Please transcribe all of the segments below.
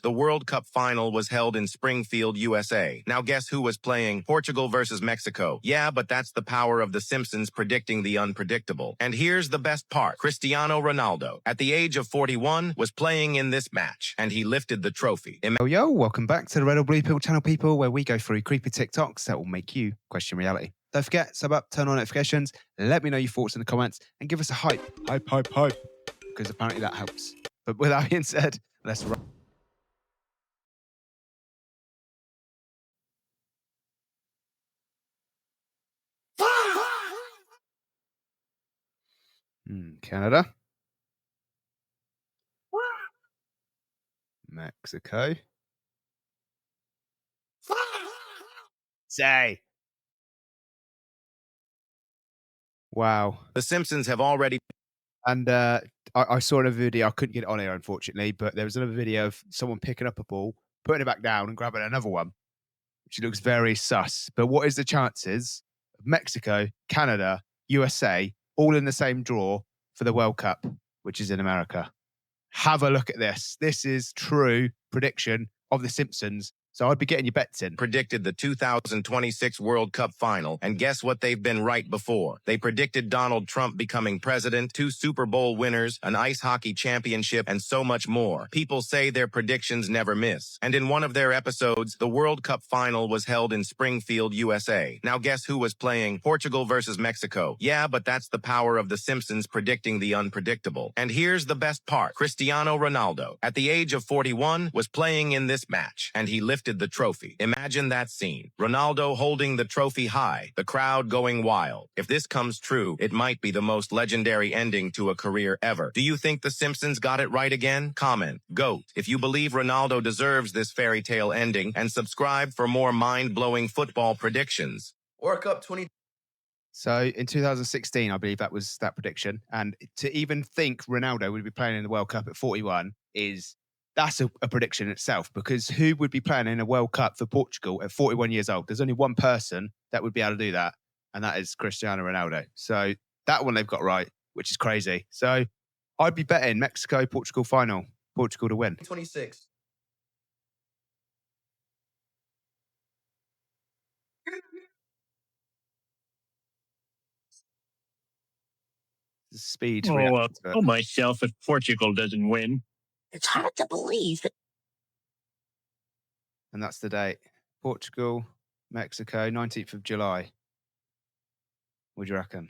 The World Cup final was held in Springfield, USA. Now guess who was playing? Portugal versus Mexico. Yeah, but that's the power of The Simpsons predicting the unpredictable. And here's the best part. Cristiano Ronaldo, at the age of 41, was playing in this match, and he lifted the trophy. Yo, welcome back to the Red or Blue Pill channel, people, where we go through creepy TikToks that will make you question reality. Don't forget, sub up, turn on notifications, let me know your thoughts in the comments, and give us a hype, because apparently that helps. But with that being said, let's run. Canada. Mexico. Say. Wow. The Simpsons have already... And I saw in a video, I couldn't get it on here, unfortunately, but there was another video of someone picking up a ball, putting it back down and grabbing another one, which looks very sus. But what is the chances of Mexico, Canada, USA, all in the same draw for the World Cup, which is in America? Have a look at this. This is true prediction of The Simpsons. So I'd be getting your bets in. Predicted the 2026 World Cup final, and guess what? They've been right before. They predicted Donald Trump becoming president, 2 Super Bowl winners, an ice hockey championship, and so much more. People say their predictions never miss. And in one of their episodes, the World Cup final was held in Springfield, USA. Now guess who was playing? Portugal versus Mexico. Yeah, but that's the power of The Simpsons predicting the unpredictable. And here's the best part. Cristiano Ronaldo, at the age of 41, was playing in this match, and he lifted the trophy. Imagine that scene. Ronaldo holding the trophy high, the crowd going wild. If this comes true, it might be the most legendary ending to a career ever. Do you think The Simpsons got it right again? Comment, GOAT, if you believe Ronaldo deserves this fairy tale ending, and subscribe for more mind-blowing football predictions. World Cup 20. So in 2016, I believe that was that prediction. And to even think Ronaldo would be playing in the World Cup at 41 that's a prediction in itself, because who would be playing in a World Cup for Portugal at 41 years old? There's only one person that would be able to do that, and that is Cristiano Ronaldo. So that one they've got right, which is crazy. So I'd be betting Mexico, Portugal final, Portugal to win. 26. Speed. I'll kill myself if Portugal doesn't win. It's hard to believe. And that's the date. Portugal, Mexico, 19th of July. What do you reckon?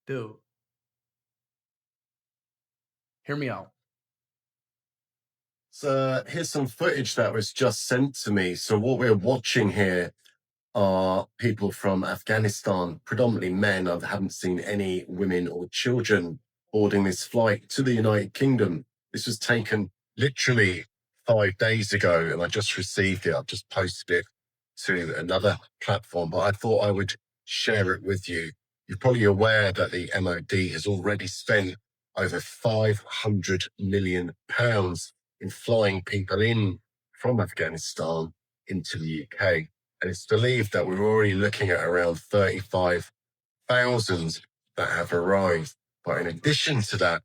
Dude. Hear me out. So here's some footage that was just sent to me. So what we're watching here are people from Afghanistan, predominantly men. I haven't seen any women or children boarding this flight to the United Kingdom. This was taken literally 5 days ago, and I just received it. I've just posted it to another platform, but I thought I would share it with you. You're probably aware that the MOD has already spent over £500 million in flying people in from Afghanistan into the UK. And it's believed that we're already looking at around 35,000 that have arrived. But in addition to that,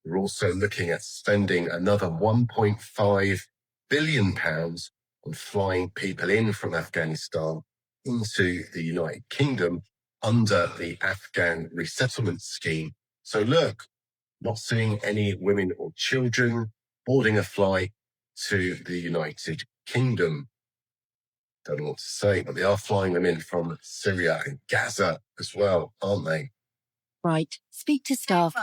we're also looking at spending another £1.5 billion on flying people in from Afghanistan into the United Kingdom under the Afghan resettlement scheme. So look, not seeing any women or children boarding a flight to the United Kingdom. Don't know what to say, but they are flying them in from Syria and Gaza as well, aren't they? Right. Speak to staff.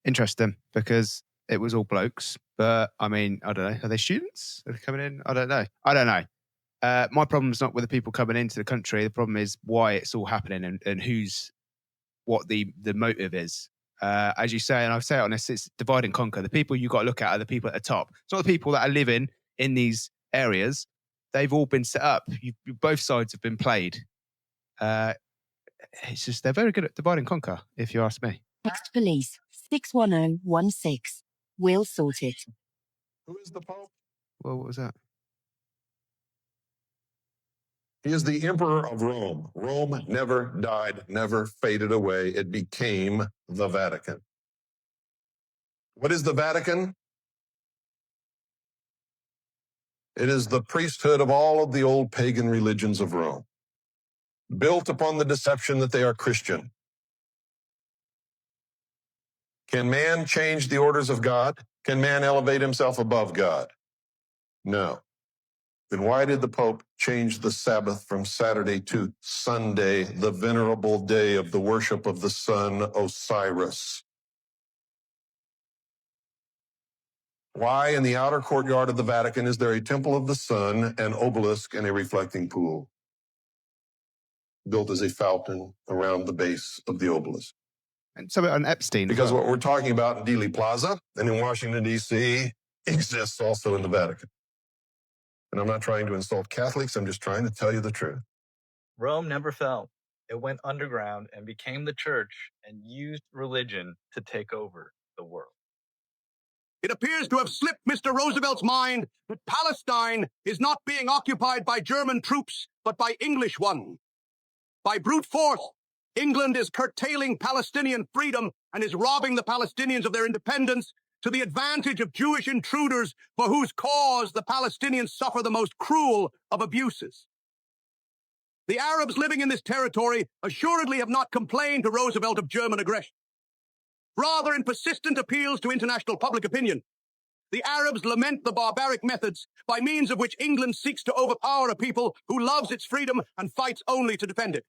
Interesting, because it was all blokes. But I mean, I don't know. Are they students? Are they coming in? I don't know. My problem is not with the people coming into the country. The problem is why it's all happening and what the motive is. As you say, and I say it on this, it's divide and conquer. The people you got to look at are the people at the top. It's not the people that are living in these areas. They've all been set up. Both sides have been played. It's just they're very good at divide and conquer, if you ask me. Text police 61016. We'll sort it. Who is the Pope? Well, what was that? He is the Emperor of Rome. Rome never died, never faded away. It became the Vatican. What is the Vatican? It is the priesthood of all of the old pagan religions of Rome, built upon the deception that they are Christian. Can man change the orders of God? Can man elevate himself above God? No. Then why did the Pope change the Sabbath from Saturday to Sunday, the venerable day of the worship of the sun Osiris? Why in the outer courtyard of the Vatican is there a temple of the sun, an obelisk, and a reflecting pool built as a fountain around the base of the obelisk? And something on Epstein. Because as well. what we're talking about in Dealey Plaza and in Washington, D.C. exists also in the Vatican. And I'm not trying to insult Catholics. I'm just trying to tell you the truth. Rome never fell. It went underground and became the church and used religion to take over the world. It appears to have slipped Mr. Roosevelt's mind that Palestine is not being occupied by German troops, but by English ones. By brute force, England is curtailing Palestinian freedom and is robbing the Palestinians of their independence to the advantage of Jewish intruders for whose cause the Palestinians suffer the most cruel of abuses. The Arabs living in this territory assuredly have not complained to Roosevelt of German aggression. Rather, in persistent appeals to international public opinion, the Arabs lament the barbaric methods by means of which England seeks to overpower a people who loves its freedom and fights only to defend it.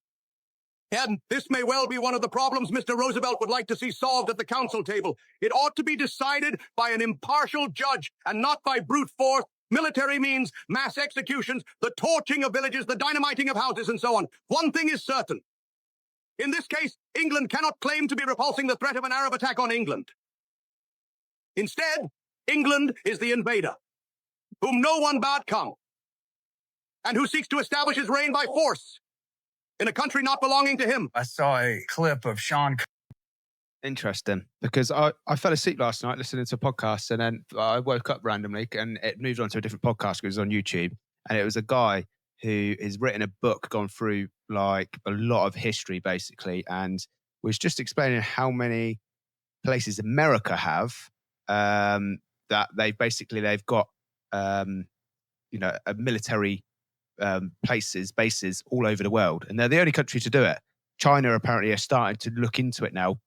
And this may well be one of the problems Mr. Roosevelt would like to see solved at the council table. It ought to be decided by an impartial judge and not by brute force, military means, mass executions, the torching of villages, the dynamiting of houses, and so on. One thing is certain. In this case, England cannot claim to be repulsing the threat of an Arab attack on England. Instead, England is the invader, whom no one bade come, and who seeks to establish his reign by force in a country not belonging to him. I saw a clip of Sean. Interesting, because I fell asleep last night listening to a podcast, and then I woke up randomly and it moved on to a different podcast because it was on YouTube, and it was a guy who has written a book, gone through like a lot of history basically, and was just explaining how many places America have that they've got a military bases all over the world, and they're the only country to do it. China apparently are starting to look into it now,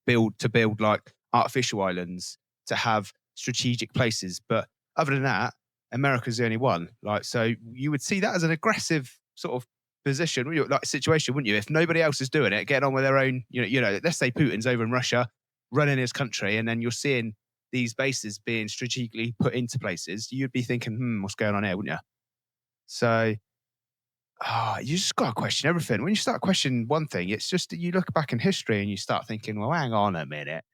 build like artificial islands to have strategic places. But other than that, America's the only one. Like, so you would see that as an aggressive sort of position, like situation, wouldn't you? If nobody else is doing it, getting on with their own, let's say Putin's over in Russia, running his country, and then you're seeing these bases being strategically put into places, you'd be thinking, what's going on here, wouldn't you? So, you just got to question everything. When you start questioning one thing, it's just that you look back in history and you start thinking, well, hang on a minute.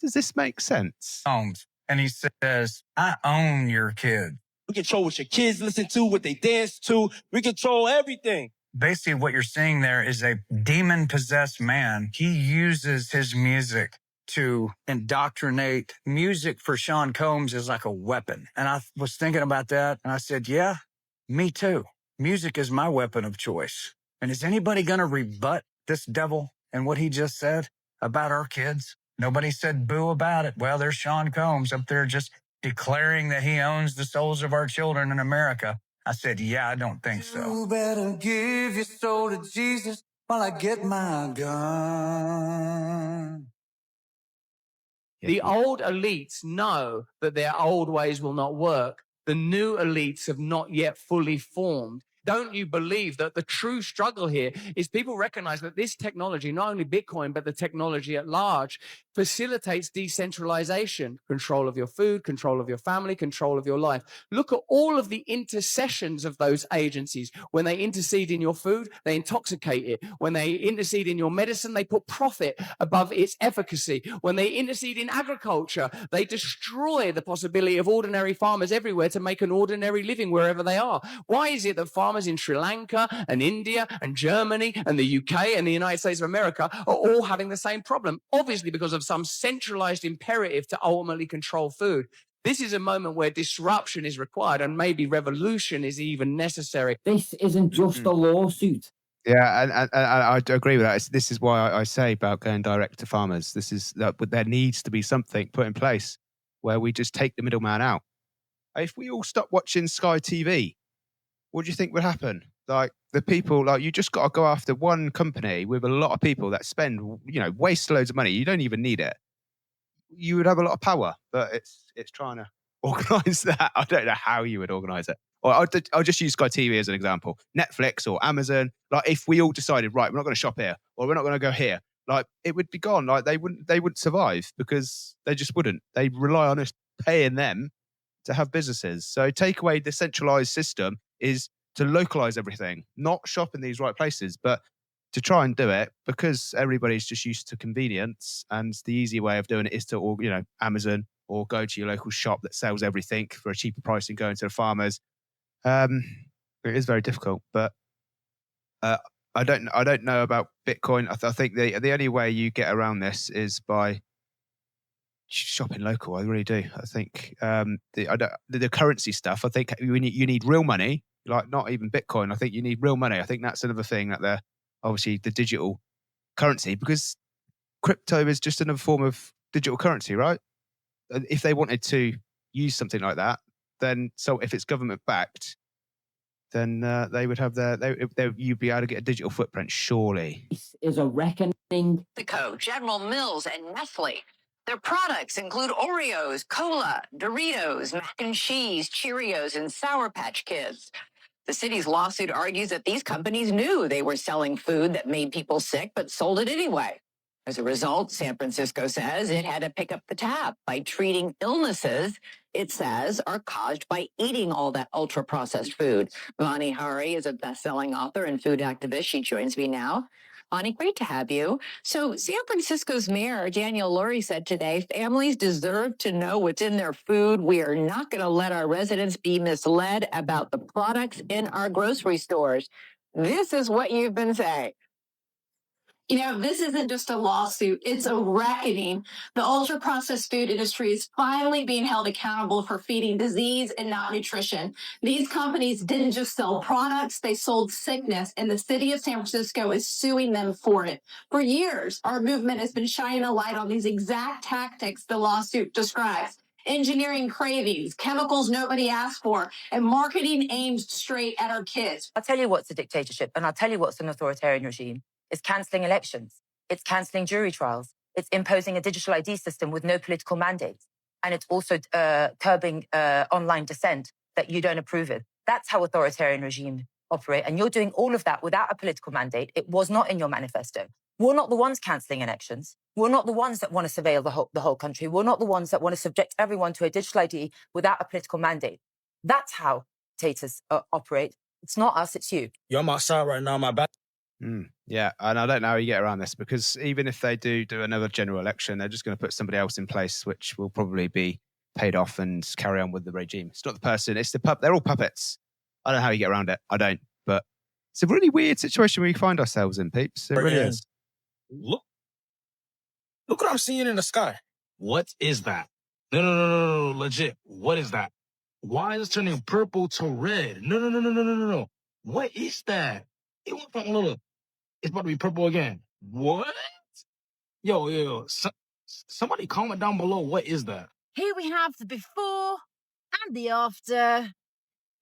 Does this make sense? And he says, I own your kid. We control what your kids listen to, what they dance to. We control everything. Basically, what you're seeing there is a demon-possessed man. He uses his music to indoctrinate. Music for Sean Combs is like a weapon. And I was thinking about that, and I said, yeah, me too. Music is my weapon of choice. And is anybody going to rebut this devil and what he just said about our kids? Nobody said boo about it. Well, there's Sean Combs up there just declaring that he owns the souls of our children in America. I said, yeah, I don't think so. You better give your soul to Jesus while I get my gun. The old elites know that their old ways will not work. The new elites have not yet fully formed. Don't you believe that the true struggle here is people recognize that this technology, not only Bitcoin, but the technology at large, facilitates decentralization, control of your food, control of your family, control of your life. Look at all of the intercessions of those agencies. When they intercede in your food, they intoxicate it. When they intercede in your medicine, they put profit above its efficacy. When they intercede in agriculture, they destroy the possibility of ordinary farmers everywhere to make an ordinary living wherever they are. Why is it that farmers in Sri Lanka and India and Germany and the UK and the United States of America are all having the same problem? Obviously because of some centralized imperative to ultimately control food. This is a moment where disruption is required and maybe revolution is even necessary. This isn't just a lawsuit. Yeah, and I agree with that. This is why I say about going direct to farmers. This is that there needs to be something put in place where we just take the middleman out. If we all stopped watching Sky TV, what do you think would happen? Like the people, like you just got to go after one company with a lot of people that spend, waste loads of money. You don't even need it. You would have a lot of power, but it's trying to organize that. I don't know how you would organize it. Or I'll just use Sky TV as an example. Netflix or Amazon. Like if we all decided, right, we're not going to shop here or we're not going to go here, like it would be gone. Like they wouldn't survive because they just wouldn't. They rely on us paying them to have businesses. So take away the centralized system is to localize everything, not shop in these right places, but to try and do it because everybody's just used to convenience. And the easy way of doing it is to, Amazon or go to your local shop that sells everything for a cheaper price than going to the farmers. It is very difficult, but I don't know about Bitcoin. I think the only way you get around this is by shopping local. I really do. I think the currency stuff. I think you need real money, like not even Bitcoin. I think you need real money. I think that's another thing that they're obviously the digital currency, because crypto is just another form of digital currency, right? If they wanted to use something like that, then so if it's government backed, then they would have you'd be able to get a digital footprint, surely. This is a reckoning. Mexico, General Mills, and Nestle. Their products include Oreos, Cola, Doritos, mac and cheese, Cheerios, and Sour Patch Kids. The city's lawsuit argues that these companies knew they were selling food that made people sick, but sold it anyway. As a result, San Francisco says it had to pick up the tab by treating illnesses it says are caused by eating all that ultra-processed food. Vani Hari is a best-selling author and food activist. She joins me now. Vani, great to have you. So San Francisco's mayor, Daniel Lurie, said today, families deserve to know what's in their food. We are not going to let our residents be misled about the products in our grocery stores. This is what you've been saying. You know, this isn't just a lawsuit, it's a reckoning. The ultra-processed food industry is finally being held accountable for feeding disease and malnutrition. These companies didn't just sell products, they sold sickness, and the city of San Francisco is suing them for it. For years, our movement has been shining a light on these exact tactics the lawsuit describes. Engineering cravings, chemicals nobody asked for, and marketing aimed straight at our kids. I'll tell you what's a dictatorship, and I'll tell you what's an authoritarian regime. It's cancelling elections. It's cancelling jury trials. It's imposing a digital ID system with no political mandates. And it's also curbing online dissent that you don't approve of. That's how authoritarian regimes operate. And you're doing all of that without a political mandate. It was not in your manifesto. We're not the ones cancelling elections. We're not the ones that want to surveil the whole country. We're not the ones that want to subject everyone to a digital ID without a political mandate. That's how dictators operate. It's not us, it's you. Yo, I'm outside right now, my back. Yeah, and I don't know how you get around this, because even if they do another general election, they're just going to put somebody else in place, which will probably be paid off and carry on with the regime. It's not the person, it's the they're all puppets. I don't know how you get around it. I don't, but it's a really weird situation we find ourselves in, peeps. It really is. Look what I'm seeing in the sky. What is that? No, legit. What is that? Why is it turning purple to red? No. What is that? It went from a little. It's about to be purple again. What? Yo. Somebody comment down below. What is that? Here we have the before and the after.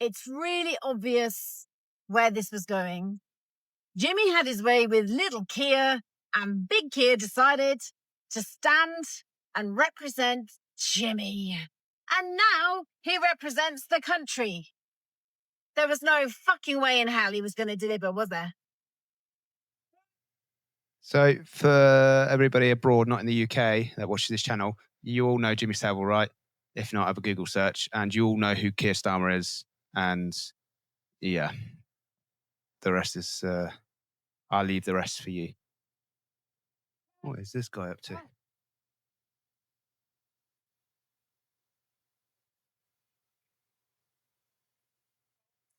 It's really obvious where this was going. Jimmy had his way with little Kia, and big Kia decided to stand and represent Jimmy. And now he represents the country. There was no fucking way in hell he was going to deliver, was there? So for everybody abroad, not in the UK, that watches this channel, you all know Jimmy Savile, right? If not, have a Google search, and you all know who Keir Starmer is. And yeah, the rest is, I'll leave the rest for you. What is this guy up to?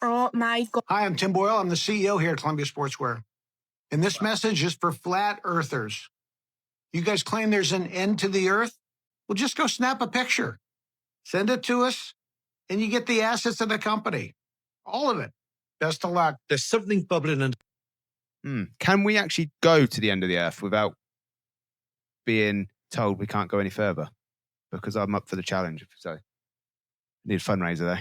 Oh my God. Hi, I'm Tim Boyle. I'm the CEO here at Columbia Sportswear. And this message is for flat earthers. You guys claim there's an end to the earth? Well, just go snap a picture. Send it to us, and you get the assets of the company. All of it. Best of luck. There's something bubbling and Can we actually go to the end of the earth without being told we can't go any further? Because I'm up for the challenge. So Need a fundraiser, though.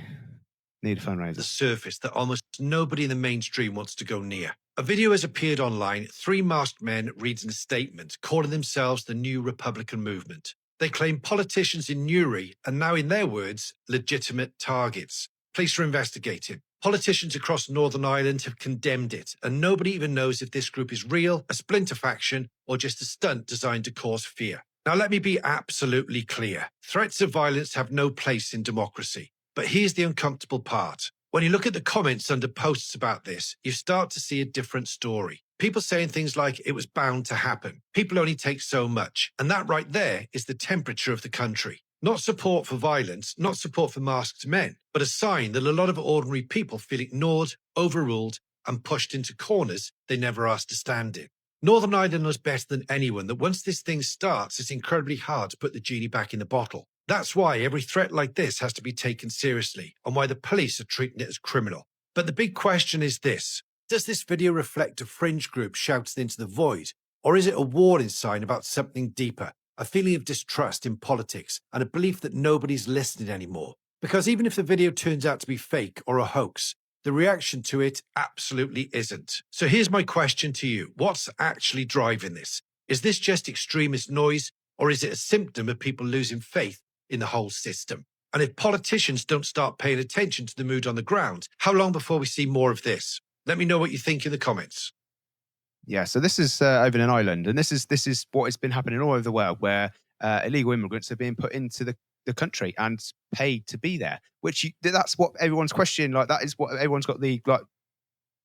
Need a fundraiser. The surface that almost nobody in the mainstream wants to go near. A video has appeared online, 3 masked men reading a statement calling themselves the New Republican Movement. They claim politicians in Newry are now, in their words, legitimate targets. Police are investigating. Politicians across Northern Ireland have condemned it, and nobody even knows if this group is real, a splinter faction, or just a stunt designed to cause fear. Now, let me be absolutely clear. Threats of violence have no place in democracy. But here's the uncomfortable part. When you look at the comments under posts about this, you start to see a different story. People saying things like it was bound to happen. People only take so much. And that right there is the temperature of the country. Not support for violence, not support for masked men, but a sign that a lot of ordinary people feel ignored, overruled, and pushed into corners they never asked to stand in. Northern Ireland knows better than anyone that once this thing starts, it's incredibly hard to put the genie back in the bottle. That's why every threat like this has to be taken seriously, and why the police are treating it as criminal. But the big question is this. Does this video reflect a fringe group shouting into the void, or is it a warning sign about something deeper, a feeling of distrust in politics, and a belief that nobody's listening anymore? Because even if the video turns out to be fake or a hoax, the reaction to it absolutely isn't. So here's my question to you. What's actually driving this? Is this just extremist noise, or is it a symptom of people losing faith in the whole system? And if politicians don't start paying attention to the mood on the ground, how long before we see more of this? Let me know what you think in the comments. Yeah, so this is over in Ireland, and this is what has been happening all over the world, where illegal immigrants are being put into the country and paid to be there. That's what everyone's questioning. Like, that is what everyone's got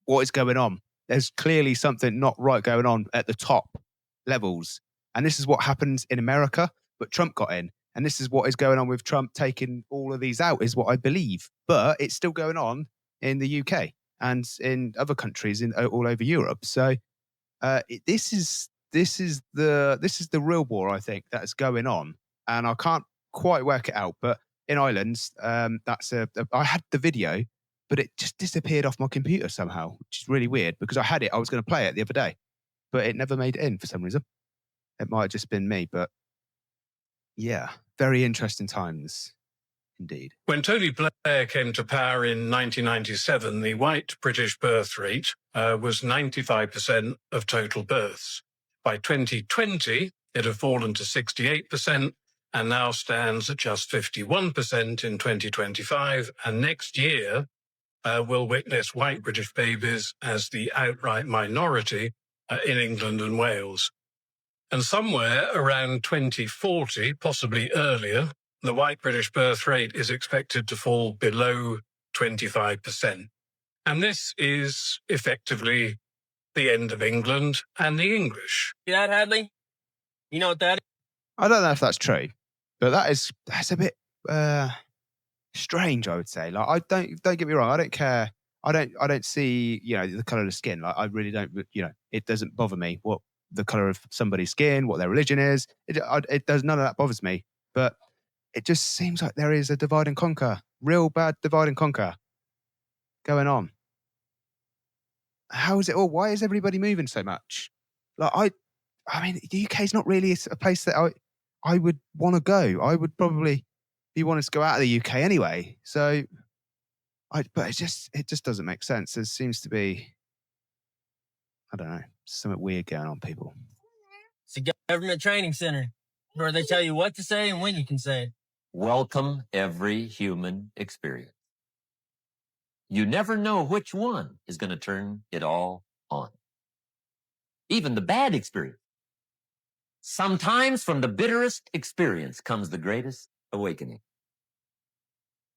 what is going on? There's clearly something not right going on at the top levels, and this is what happens in America. But Trump got in, and this is what is going on with Trump taking all of these out, is what I believe. But it's still going on in the UK and in other countries all over Europe. So this is the real war, I think, that is going on, and I can't quite work it out. But in Ireland, I had the video, but it just disappeared off my computer somehow, which is really weird because I had it. I was going to play it the other day, but it never made it in for some reason. It might have just been me, but yeah, very interesting times indeed. When Tony Blair came to power in 1997, the white British birth rate was 95% of total births. By 2020, it had fallen to 68% and now stands at just 51% in 2025. And next year, we'll witness white British babies as the outright minority in England and Wales. And somewhere around 2040, possibly earlier, the white British birth rate is expected to fall below 25%. And this is effectively the end of England and the English. See that, Hadley? You know what that is? I don't know if that's true, but that's a bit strange, I would say. Like, don't get me wrong, I don't care. I don't see, the colour of the skin. Like, I really don't, it doesn't bother me what the colour of somebody's skin, what their religion is. It does, none of that bothers me. But it just seems like there is a divide and conquer, real bad divide and conquer going on. How is it all? Why is everybody moving so much? Like, I mean, the UK is not really a place that I would want to go. I would probably be wanting to go out of the UK anyway. So, but it just doesn't make sense. There seems to be, I don't know, something weird going on, people. It's a government training center where they tell you what to say and when you can say it. Welcome every human experience. You never know which one is going to turn it all on. Even the bad experience. Sometimes from the bitterest experience comes the greatest awakening.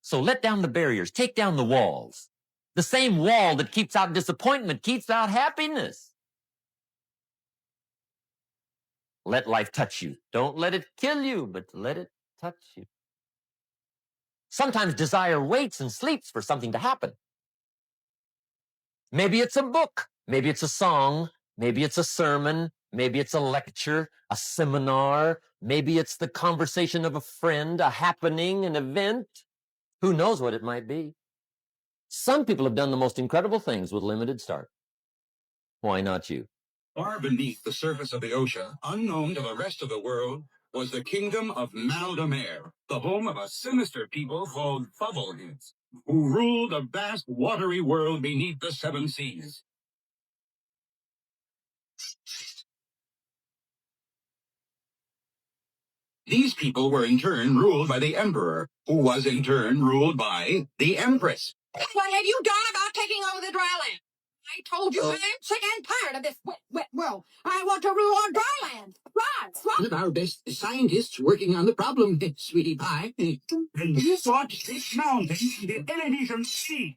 So let down the barriers, take down the walls. The same wall that keeps out disappointment keeps out happiness. Let life touch you. Don't let it kill you, but let it touch you. Sometimes desire waits and sleeps for something to happen. Maybe it's a book. Maybe it's a song. Maybe it's a sermon. Maybe it's a lecture, a seminar. Maybe it's the conversation of a friend, a happening, an event. Who knows what it might be? Some people have done the most incredible things with limited start. Why not you? Far beneath the surface of the ocean, unknown to the rest of the world, was the kingdom of Maldamer, the home of a sinister people called Fubbleheads, who ruled a vast watery world beneath the seven seas. These people were in turn ruled by the emperor, who was in turn ruled by the empress. What have you done about taking over the dry land? I told you I am sick and tired of this wet world. I want to rule on dry land. One of our best scientists working on the problem, sweetie pie. And you thought this mountain, the Indonesian Sea.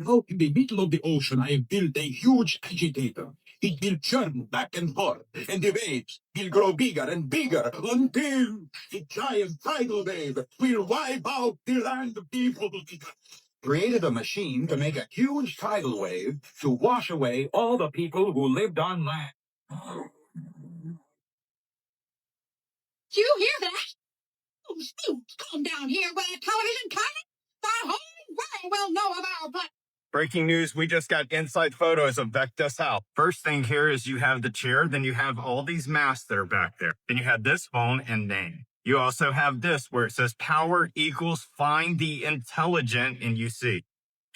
Out in the middle of the ocean, I have built a huge agitator. It will churn back and forth, and the waves will grow bigger and bigger until the giant tidal wave will wipe out the land people. Created a machine to make a huge tidal wave to wash away all the people who lived on land. Do you hear that? Oh, Spooks, come down here with a television camera. The whole world will know of our plan. Breaking news, we just got inside photos of Vecta's house. First thing here is you have the chair, then you have all these masks that are back there. Then you have this phone and name. You also have this where it says power equals find the intelligent, and you see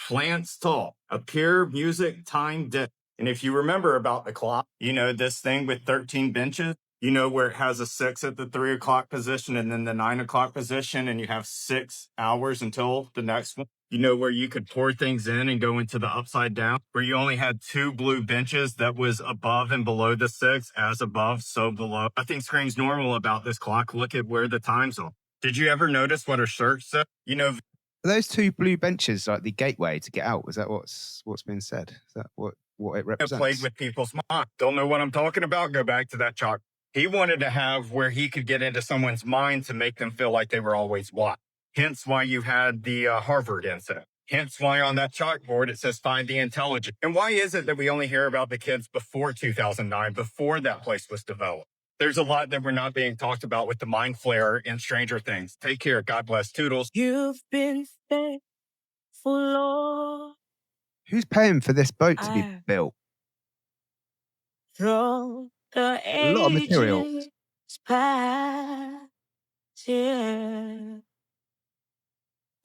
plants talk, appear, music, time, death. And if you remember about the clock, you know this thing with 13 benches, you know where it has a 6 at the 3 o'clock position and then the 9 o'clock position, and you have 6 hours until the next one. You know where you could pour things in and go into the upside down, where you only had 2 blue benches that was above and below the 6, as above, so below. Nothing screams normal about this clock. Look at where the times are. Did you ever notice what her shirt said? You know, Are those 2 blue benches like the gateway to get out? Was that what's been said? Is that what it represents? played with people's minds. Don't know what I'm talking about? Go back to that chalk. He wanted to have where he could get into someone's mind to make them feel like they were always watched. Hence why you had the Harvard incident. Hence why on that chalkboard it says find the intelligent. And why is it that we only hear about the kids before 2009, before that place was developed? There's a lot that we're not being talked about with the mind flare in Stranger Things. Take care. God bless. Toodles. You've been faithful, Lord. Who's paying for this boat to be built? From the A lot of material. ages past, yeah.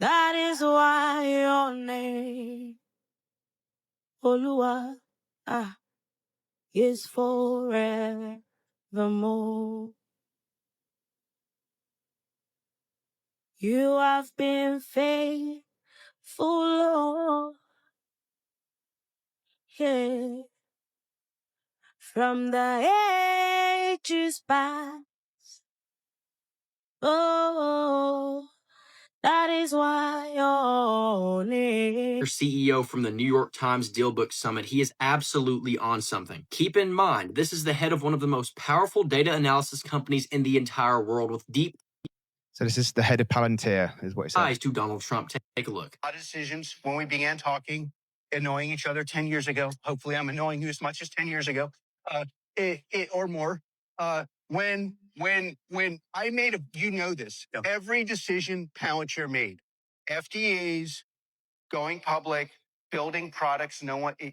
That is why your name, Olua, is forevermore. You have been faithful, Lord, yeah. From the ages past, oh, that is why your name. CEO from the New York Times Deal Book Summit. He is absolutely on something. Keep in mind, this is the head of one of the most powerful data analysis companies in the entire world with deep So this is the head of Palantir, is what it says. ties to Donald Trump. Take a look. A lot of decisions when we began talking, annoying each other 10 years ago. Hopefully I'm annoying you as much as 10 years ago, or more. When I made you know this, every decision Palantir made, FDAs, going public, building products,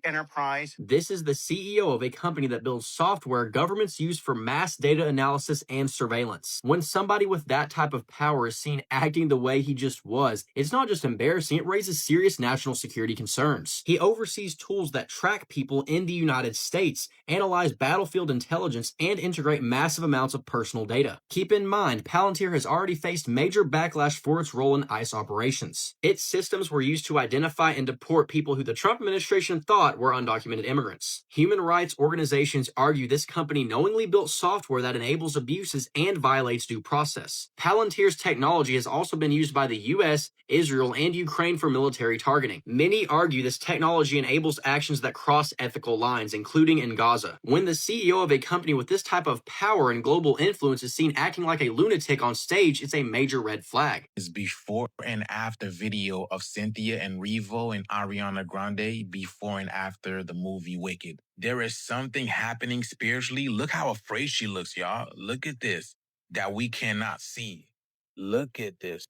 enterprise. This is the CEO of a company that builds software governments use for mass data analysis and surveillance. When somebody with that type of power is seen acting the way he just was, it's not just embarrassing, it raises serious national security concerns. He oversees tools that track people in the United States, analyze battlefield intelligence, and integrate massive amounts of personal data. Keep in mind, Palantir has already faced major backlash for its role in ICE operations. Its systems were used to identify and deport people who the Trump administration thought were undocumented immigrants. Human rights organizations argue this company knowingly built software that enables abuses and violates due process. Palantir's technology has also been used by the US, Israel, and Ukraine for military targeting. Many argue this technology enables actions that cross ethical lines, including in Gaza. When the CEO of a company with this type of power and global influence is seen acting like a lunatic on stage, it's a major red flag. Is before and after video of Cynthia and Revo and Ariana Grande before and after the movie Wicked. There is something happening spiritually. Look how afraid she looks, y'all. Look at this that we cannot see. Look at this.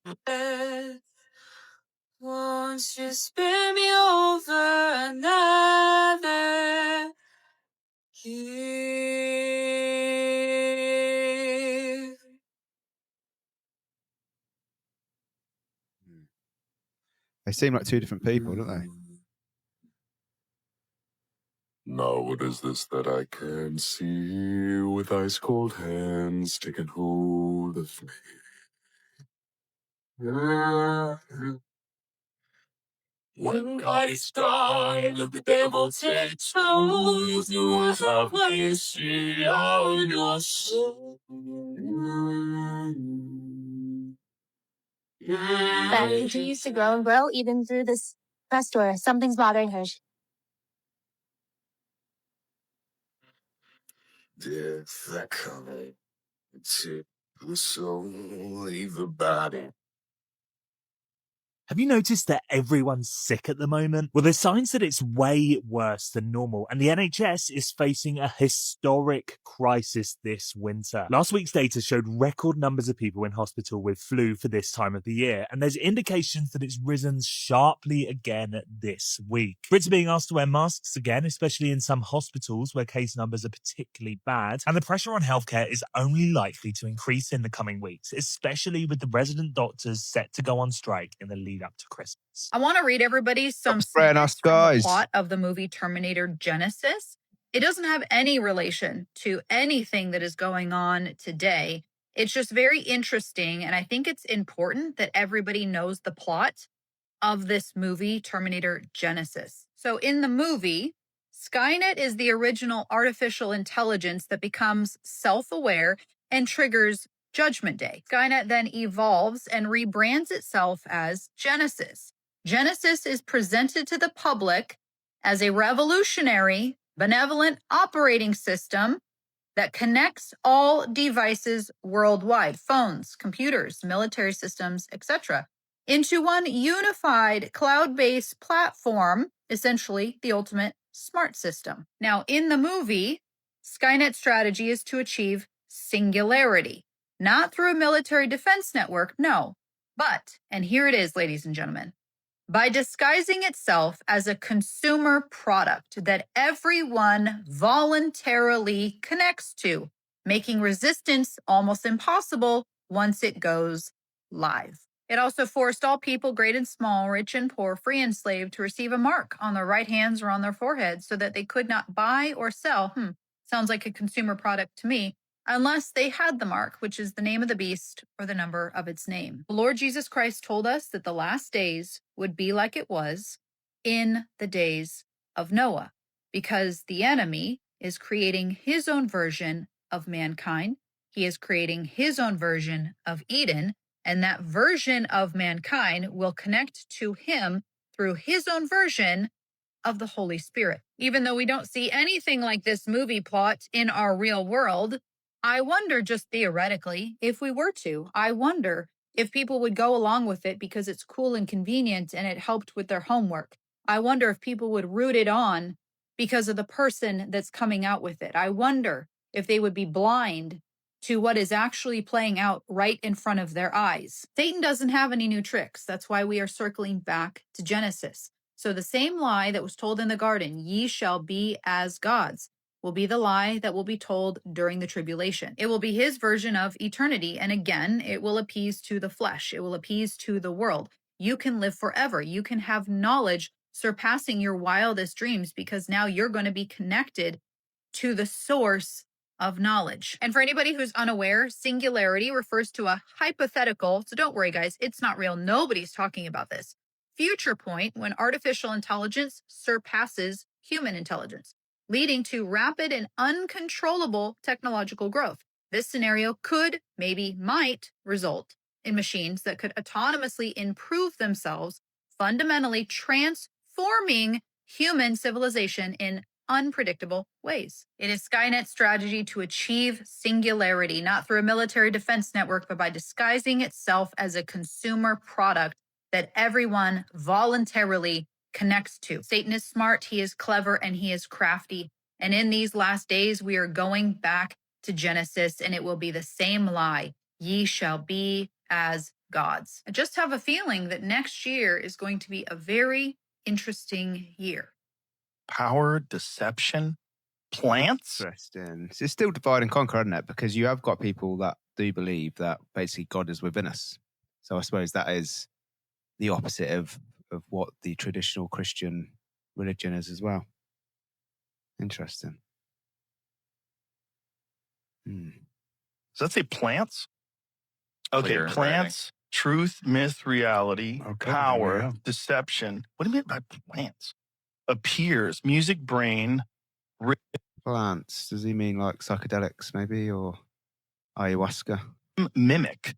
Won't you spin me over another year? They seem like two different people, don't they? Now what is this that I can see with ice cold hands taking hold of me? When God is gone, the devil takes hold, you have mercy on your soul. Beth continues to grow and grow even through this press tour. Something's bothering her. Death that coming to the soul, leave the body. Have you noticed that everyone's sick at the moment? Well, there's signs that it's way worse than normal, and the NHS is facing a historic crisis this winter. Last week's data showed record numbers of people in hospital with flu for this time of the year, and there's indications that it's risen sharply again this week. Brits are being asked to wear masks again, especially in some hospitals where case numbers are particularly bad, and the pressure on healthcare is only likely to increase in the coming weeks, especially with the resident doctors set to go on strike in the lead up to Christmas. I want to read everybody some spraying us, snippets from the guys. plot of the movie Terminator Genesis. It doesn't have any relation to anything that is going on today. It's just very interesting, and I think it's important that everybody knows the plot of this movie, Terminator Genesis. So in the movie, Skynet is the original artificial intelligence that becomes self-aware and triggers Judgment Day. Skynet then evolves and rebrands itself as Genesis. Genesis is presented to the public as a revolutionary, benevolent operating system that connects all devices worldwide, phones, computers, military systems, etc., into one unified cloud-based platform, essentially the ultimate smart system. Now, in the movie, Skynet's strategy is to achieve singularity. Not through a military defense network, no. But, and here it is, ladies and gentlemen, by disguising itself as a consumer product that everyone voluntarily connects to, making resistance almost impossible once it goes live. It also forced all people, great and small, rich and poor, free and slave, to receive a mark on their right hands or on their foreheads so that they could not buy or sell. Sounds like a consumer product to me. Unless they had the mark, which is the name of the beast or the number of its name. The Lord Jesus Christ told us that the last days would be like it was in the days of Noah, because the enemy is creating his own version of mankind. He is creating his own version of Eden, and that version of mankind will connect to him through his own version of the Holy Spirit. Even though we don't see anything like this movie plot in our real world, I wonder, just theoretically, if we were to, I wonder if people would go along with it because it's cool and convenient and it helped with their homework. I wonder if people would root it on because of the person that's coming out with it. I wonder if they would be blind to what is actually playing out right in front of their eyes. Satan doesn't have any new tricks. That's why we are circling back to Genesis. So the same lie that was told in the garden, ye shall be as gods, will be the lie that will be told during the tribulation. It will be his version of eternity. And again, it will appease to the flesh. It will appease to the world. You can live forever. You can have knowledge surpassing your wildest dreams because now you're going to be connected to the source of knowledge. And for anybody who's unaware, singularity refers to a hypothetical. So don't worry, guys. It's not real. Nobody's talking about this. Future point when artificial intelligence surpasses human intelligence, leading to rapid and uncontrollable technological growth. This scenario could, maybe might, result in machines that could autonomously improve themselves, fundamentally transforming human civilization in unpredictable ways. It is Skynet's strategy to achieve singularity, not through a military defense network, but by disguising itself as a consumer product that everyone voluntarily connects to. Satan is smart, he is clever, and he is crafty. And in these last days, we are going back to Genesis, and it will be the same lie. Ye shall be as gods. I just have a feeling that next year is going to be a very interesting year. Power, deception, plants? Interesting. It's still divide and conquer, isn't it? Because you have got people that do believe that basically God is within us. So I suppose that is the opposite of what the traditional Christian religion is as well. Interesting. Does that say plants? Okay, Clear plants, truth, myth, reality, power, deception. What do you mean by plants? Appears, music, brain. Plants. Does he mean like psychedelics maybe, or ayahuasca? Mimic,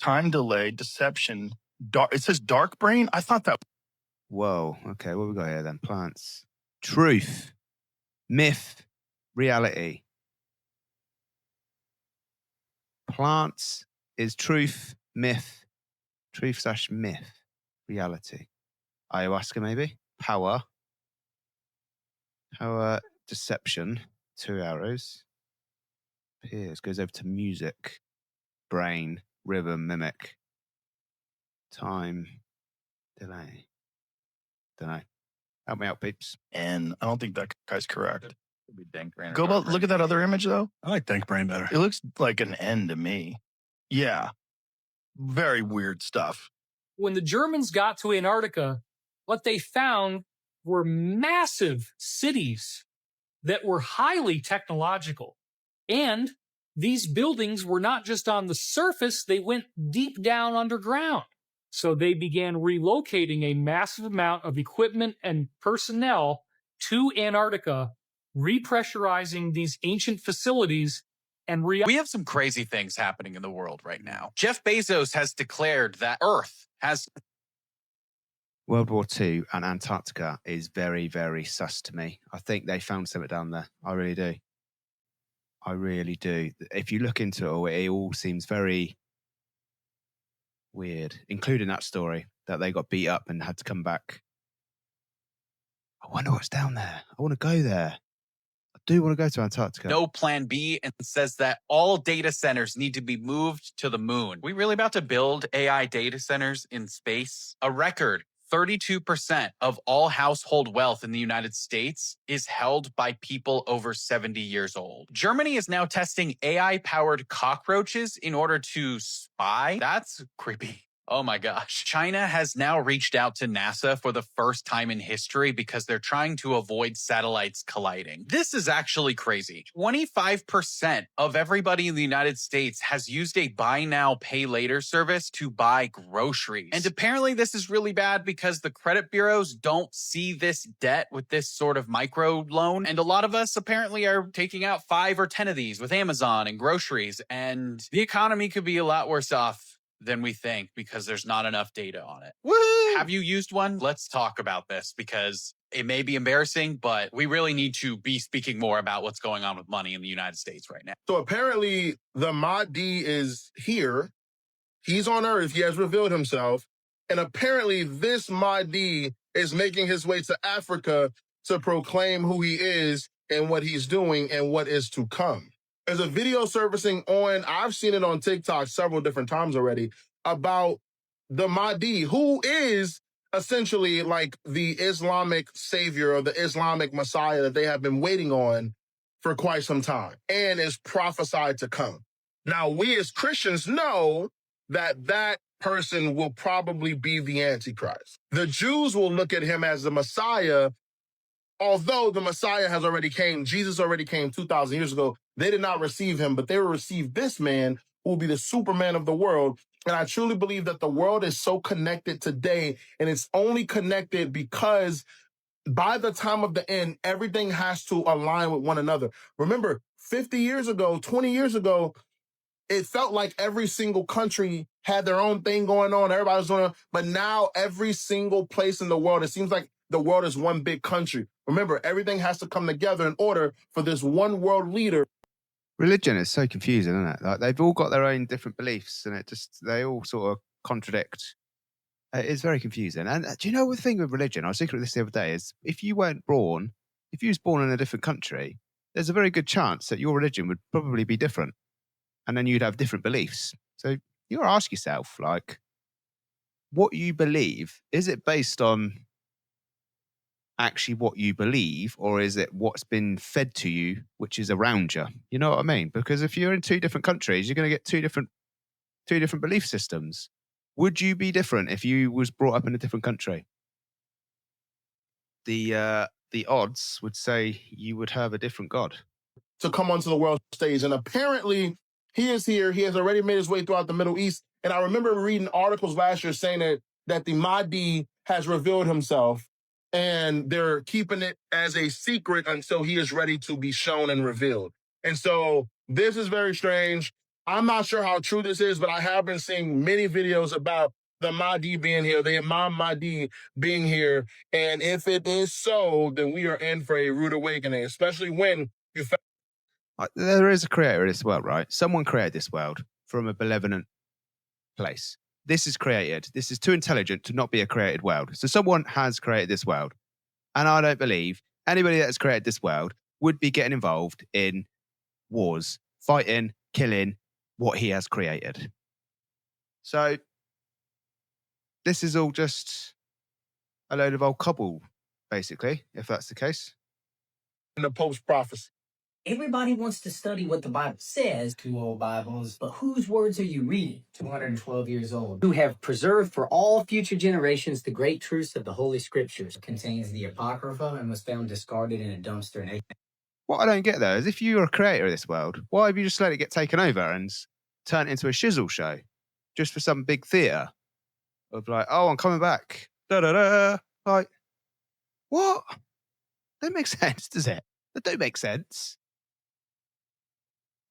time delay, deception. Dark. It says dark brain. I thought that. Whoa. Okay, what we got here then? Plants. Truth. Myth. Reality. Plants is truth, myth. Truth/myth. Reality. Ayahuasca maybe. Power. Power. Deception. 2 arrows. Appears. Goes over to music. Brain. Rhythm. Mimic. Time. Delay. Don't know. Help me out, peeps. And I don't think that guy's correct. Be dank brain or Go dark about. brain. Look at that other image though. I like Dank Brain better. It looks like an N to me. Yeah. Very weird stuff. When the Germans got to Antarctica, what they found were massive cities that were highly technological. And these buildings were not just on the surface, they went deep down underground. So they began relocating a massive amount of equipment and personnel to Antarctica, repressurizing these ancient facilities. And we have some crazy things happening in the world right now. Jeff Bezos has declared that Earth has... World War II and Antarctica is very, very sus to me. I think they found something down there. I really do. I really do. If you look into it all seems very weird, including that story that they got beat up and had to come back. I wonder what's down there. I want to go there. I do want to go to Antarctica. No plan B and says that all data centers need to be moved to the moon. We really about to build AI data centers in space? A record 32% of all household wealth in the United States is held by people over 70 years old. Germany is now testing AI-powered cockroaches in order to spy. That's creepy. Oh my gosh. China has now reached out to NASA for the first time in history because they're trying to avoid satellites colliding. This is actually crazy. 25% of everybody in the United States has used a buy now, pay later service to buy groceries. And apparently this is really bad because the credit bureaus don't see this debt with this sort of micro loan. And a lot of us apparently are taking out 5 or 10 of these with Amazon and groceries. And the economy could be a lot worse off than we think because there's not enough data on it. Woo! Have you used one? Let's talk about this because it may be embarrassing, but we really need to be speaking more about what's going on with money in the United States right now. So apparently the Mahdi is here. He's on Earth. He has revealed himself. And apparently this Mahdi is making his way to Africa to proclaim who he is and what he's doing and what is to come. There's a video surfacing on, I've seen it on TikTok several different times already, about the Mahdi, who is essentially like the Islamic savior or the Islamic Messiah that they have been waiting on for quite some time and is prophesied to come. Now, we as Christians know that that person will probably be the Antichrist. The Jews will look at him as the Messiah. Although the Messiah has already came, Jesus already came 2,000 years ago, they did not receive him, but they will receive this man who will be the Superman of the world. And I truly believe that the world is so connected today, and it's only connected because by the time of the end, everything has to align with one another. Remember, 50 years ago, 20 years ago, it felt like every single country had their own thing going on. Everybody was doing it. But now every single place in the world, it seems like the world is one big country. Remember, everything has to come together in order for this one world leader. Religion is so confusing, isn't it? Like they've all got their own different beliefs and they all sort of contradict. It's very confusing. And do you know the thing with religion? I was thinking of this the other day is if you was born in a different country, there's a very good chance that your religion would probably be different. and then you'd have different beliefs. So you gotta ask yourself, like, what you believe, is it based on actually what you believe, or is it what's been fed to you, which is around you? You know what I mean? Because if you're in two different countries, you're going to get two different belief systems. Would you be different if you was brought up in a different country? The odds would say you would have a different God to come onto the world stage. And apparently he is here. He has already made his way throughout the Middle East. And I remember reading articles last year saying that the Mahdi has revealed himself, and they're keeping it as a secret until he is ready to be shown and revealed. And so this is very strange. I'm not sure how true this is, but I have been seeing many videos about the Mahdi being here, the Imam Mahdi being here. And if it is so, then we are in for a rude awakening, especially when you there is a creator of this world, right? Someone created this world from a benevolent place. This is created. This is too intelligent to not be a created world. So someone has created this world. And I don't believe anybody that's created this world would be getting involved in wars, fighting, killing what he has created. So this is all just a load of old cobble, basically, if that's the case. In the post-prophecy. Everybody wants to study what the Bible says, 2 old Bibles, but whose words are you reading? 212 years old. Who have preserved for all future generations the great truths of the Holy Scriptures. It contains the Apocrypha and was found discarded in a dumpster in 18. What I don't get, though, is if you're a creator of this world, why have you just let it get taken over and turn it into a shizzle show? Just for some big theatre? Of like, oh, I'm coming back. Da-da-da. Like, what? That makes sense, does it? That don't make sense.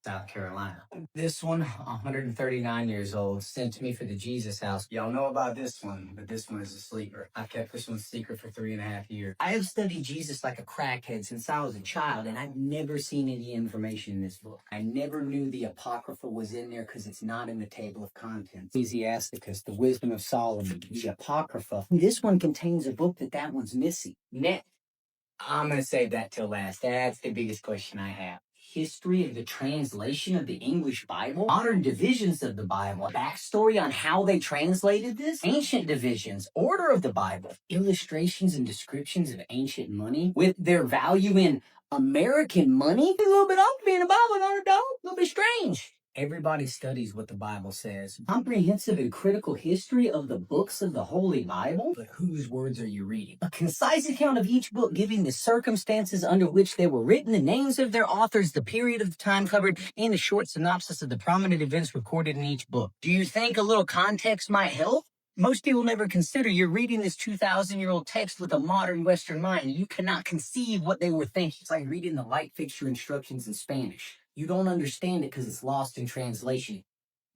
South Carolina. This one, 139 years old, sent to me for the Jesus House. Y'all know about this one, but this one is a sleeper. I kept this one secret for 3.5 years. I have studied Jesus like a crackhead since I was a child, and I've never seen any information in this book. I never knew the Apocrypha was in there because it's not in the table of contents. Ecclesiasticus, the Wisdom of Solomon, the Apocrypha. This one contains a book that one's missing. I'm going to save that till last. That's the biggest question I have. History of the translation of the English Bible, modern divisions of the Bible, backstory on how they translated this, ancient divisions, order of the Bible, illustrations and descriptions of ancient money with their value in American money. A little bit off being a Bible on a dog, a little bit strange. Everybody studies what the Bible says. Comprehensive and critical history of the books of the Holy Bible. But whose words are you reading? A concise account of each book giving the circumstances under which they were written, the names of their authors, the period of the time covered, and a short synopsis of the prominent events recorded in each book. Do you think a little context might help? Most people never consider you're reading this 2,000-year-old text with a modern Western mind. You cannot conceive what they were thinking. It's like reading the light fixture instructions in Spanish. You don't understand it because it's lost in translation.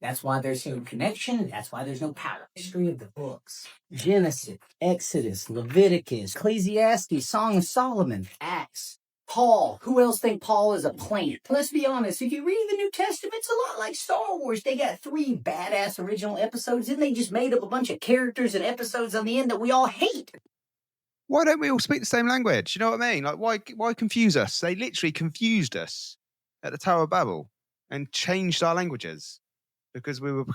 That's why there's no connection. That's why there's no power. History of the books. Genesis, Exodus, Leviticus, Ecclesiastes, Song of Solomon, Acts, Paul. Who else think Paul is a plant? Let's be honest. If you read the New Testament, it's a lot like Star Wars. They got 3 badass original episodes, and they just made up a bunch of characters and episodes on the end that we all hate. Why don't we all speak the same language? You know what I mean? Like, why confuse us? They literally confused us at the Tower of Babel and changed our languages because we were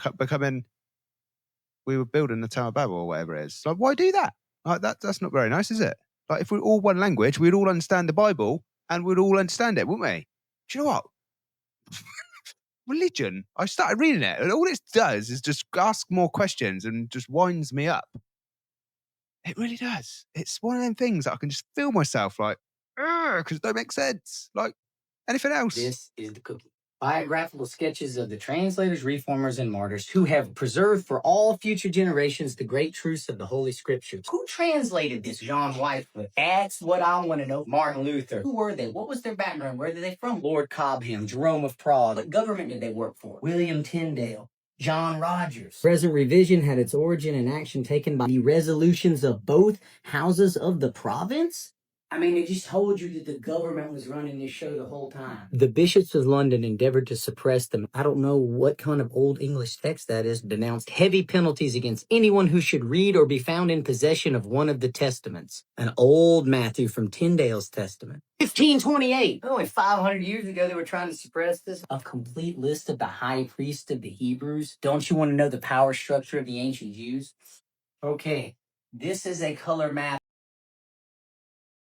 building the Tower of Babel or whatever it is. Like, why do that? Like, that's not very nice, is it? Like, if we're all one language, we'd all understand the Bible and we'd all understand it, wouldn't we? Do you know what? Religion, I started reading it, and all it does is just ask more questions and just winds me up. It really does. It's one of them things that I can just feel myself like, because it don't make sense. Like, anything else? This is the cookie. Biographical sketches of the translators, reformers, and martyrs who have preserved for all future generations the great truths of the Holy Scriptures. Who translated this? John Wycliffe. That's what I want to know. Martin Luther. Who were they? What was their background? Where are they from? Lord Cobham, Jerome of Prague. What government did they work for? William Tyndale. John Rogers. Present revision had its origin and action taken by the resolutions of both houses of the province. I mean, they just told you that the government was running this show the whole time. The bishops of London endeavored to suppress them. I don't know what kind of old English text that is. Denounced heavy penalties against anyone who should read or be found in possession of one of the testaments. An old Matthew from Tyndale's Testament. 1528. Only 500 years ago, they were trying to suppress this. A complete list of the high priest of the Hebrews. Don't you want to know the power structure of the ancient Jews? Okay, this is a color map.